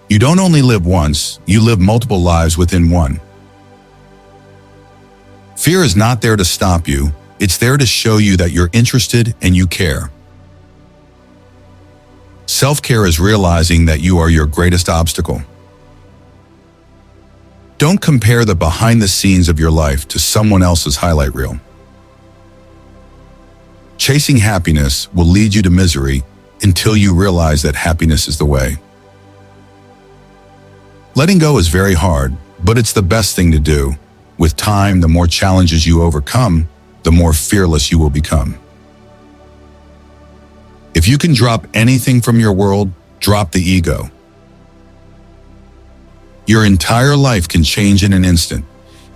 You don't only live once, you live multiple lives within one. Fear is not there to stop you, it's there to show you that you're interested and you care. Self-care is realizing that you are your greatest obstacle. Don't compare the behind the scenes of your life to someone else's highlight reel. Chasing happiness will lead you to misery until you realize that happiness is the way. Letting go is very hard, but it's the best thing to do. With time, the more challenges you overcome, the more fearless you will become. If you can drop anything from your world, drop the ego. Your entire life can change in an instant.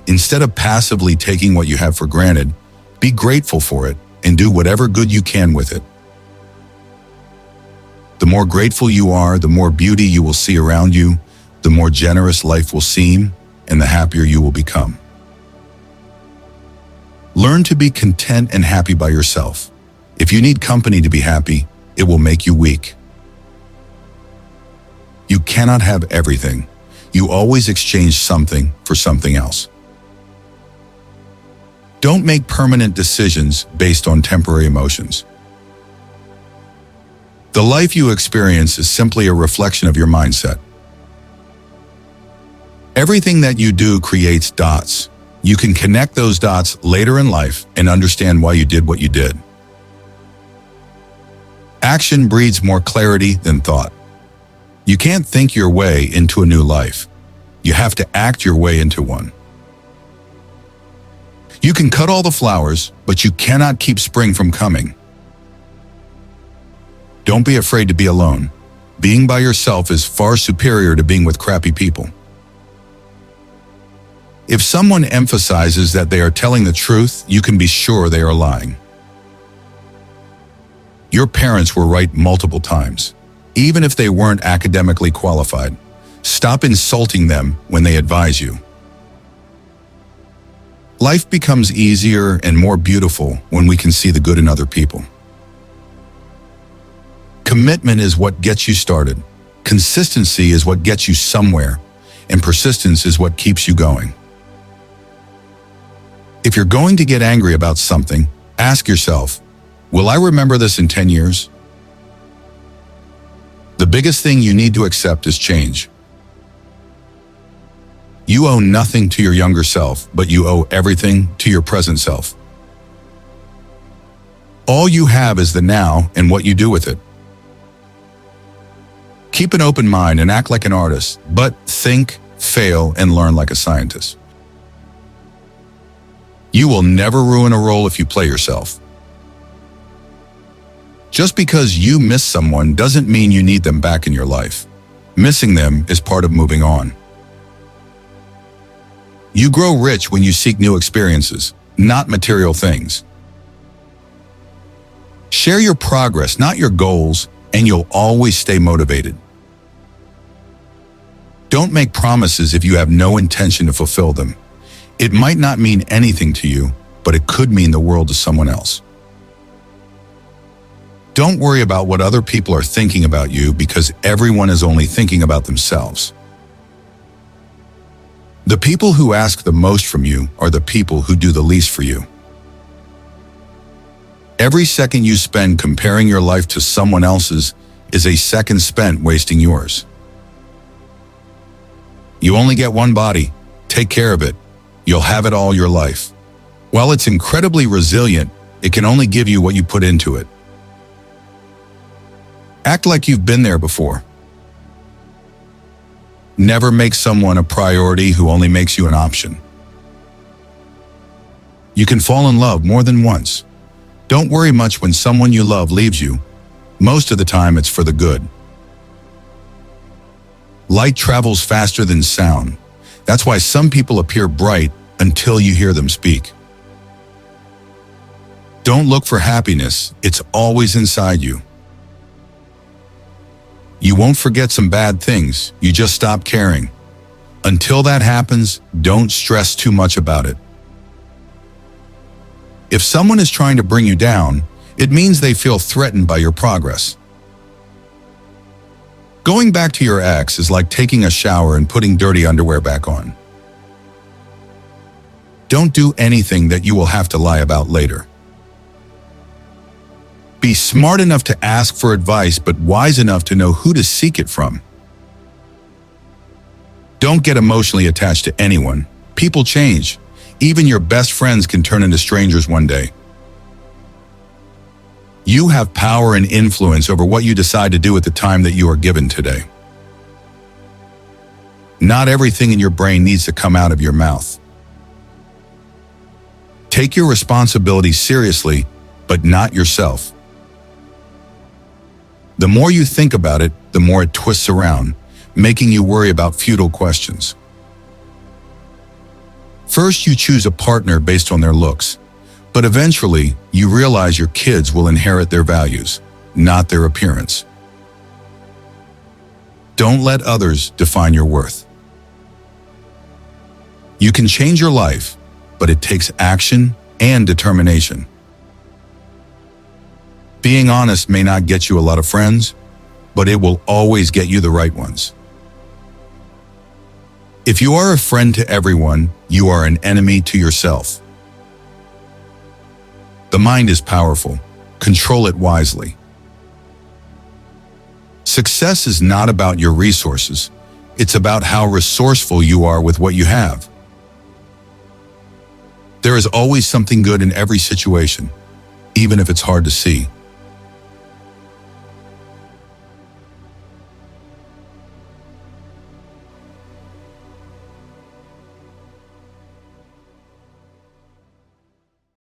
Instead of passively taking what you have for granted, be grateful for it and do whatever good you can with it. The more grateful you are, the more beauty you will see around you, the more generous life will seem, and the happier you will become. Learn to be content and happy by yourself. If you need company to be happy, it will make you weak. You cannot have everything. You always exchange something for something else. Don't make permanent decisions based on temporary emotions. The life you experience is simply a reflection of your mindset. Everything that you do creates dots. You can connect those dots later in life and understand why you did what you did. Action breeds more clarity than thought. You can't think your way into a new life. You have to act your way into one. You can cut all the flowers, but you cannot keep spring from coming. Don't be afraid to be alone. Being by yourself is far superior to being with crappy people. If someone emphasizes that they are telling the truth, you can be sure they are lying. Your parents were right multiple times, even if they weren't academically qualified. Stop insulting them when they advise you. Life becomes easier and more beautiful when we can see the good in other people. Commitment is what gets you started. Consistency is what gets you somewhere, and persistence is what keeps you going. If you're going to get angry about something, ask yourself, will I remember this in 10 years? The biggest thing you need to accept is change. You owe nothing to your younger self, but you owe everything to your present self. All you have is the now and what you do with it. Keep an open mind and act like an artist, but think, fail, and learn like a scientist. You will never ruin a role if you play yourself. Just because you miss someone doesn't mean you need them back in your life. Missing them is part of moving on. You grow rich when you seek new experiences, not material things. Share your progress, not your goals, and you'll always stay motivated. Don't make promises if you have no intention to fulfill them. It might not mean anything to you, but it could mean the world to someone else. Don't worry about what other people are thinking about you because everyone is only thinking about themselves. The people who ask the most from you are the people who do the least for you. Every second you spend comparing your life to someone else's is a second spent wasting yours. You only get one body. Take care of it. You'll have it all your life. While it's incredibly resilient, it can only give you what you put into it. Act like you've been there before. Never make someone a priority who only makes you an option. You can fall in love more than once. Don't worry much when someone you love leaves you. Most of the time, it's for the good. Light travels faster than sound. That's why some people appear bright until you hear them speak. Don't look for happiness. It's always inside you. You won't forget some bad things. You just stop caring. Until that happens, don't stress too much about it. If someone is trying to bring you down, it means they feel threatened by your progress. Going back to your ex is like taking a shower and putting dirty underwear back on. Don't do anything that you will have to lie about later. Be smart enough to ask for advice, but wise enough to know who to seek it from. Don't get emotionally attached to anyone. People change. Even your best friends can turn into strangers one day. You have power and influence over what you decide to do at the time that you are given today. Not everything in your brain needs to come out of your mouth. Take your responsibility seriously, but not yourself. The more you think about it, the more it twists around, making you worry about futile questions. First, you choose a partner based on their looks, but eventually, you realize your kids will inherit their values, not their appearance. Don't let others define your worth. You can change your life, but it takes action and determination. Being honest may not get you a lot of friends, but it will always get you the right ones. If you are a friend to everyone, you are an enemy to yourself. The mind is powerful. Control it wisely. Success is not about your resources. It's about how resourceful you are with what you have. There is always something good in every situation, even if it's hard to see.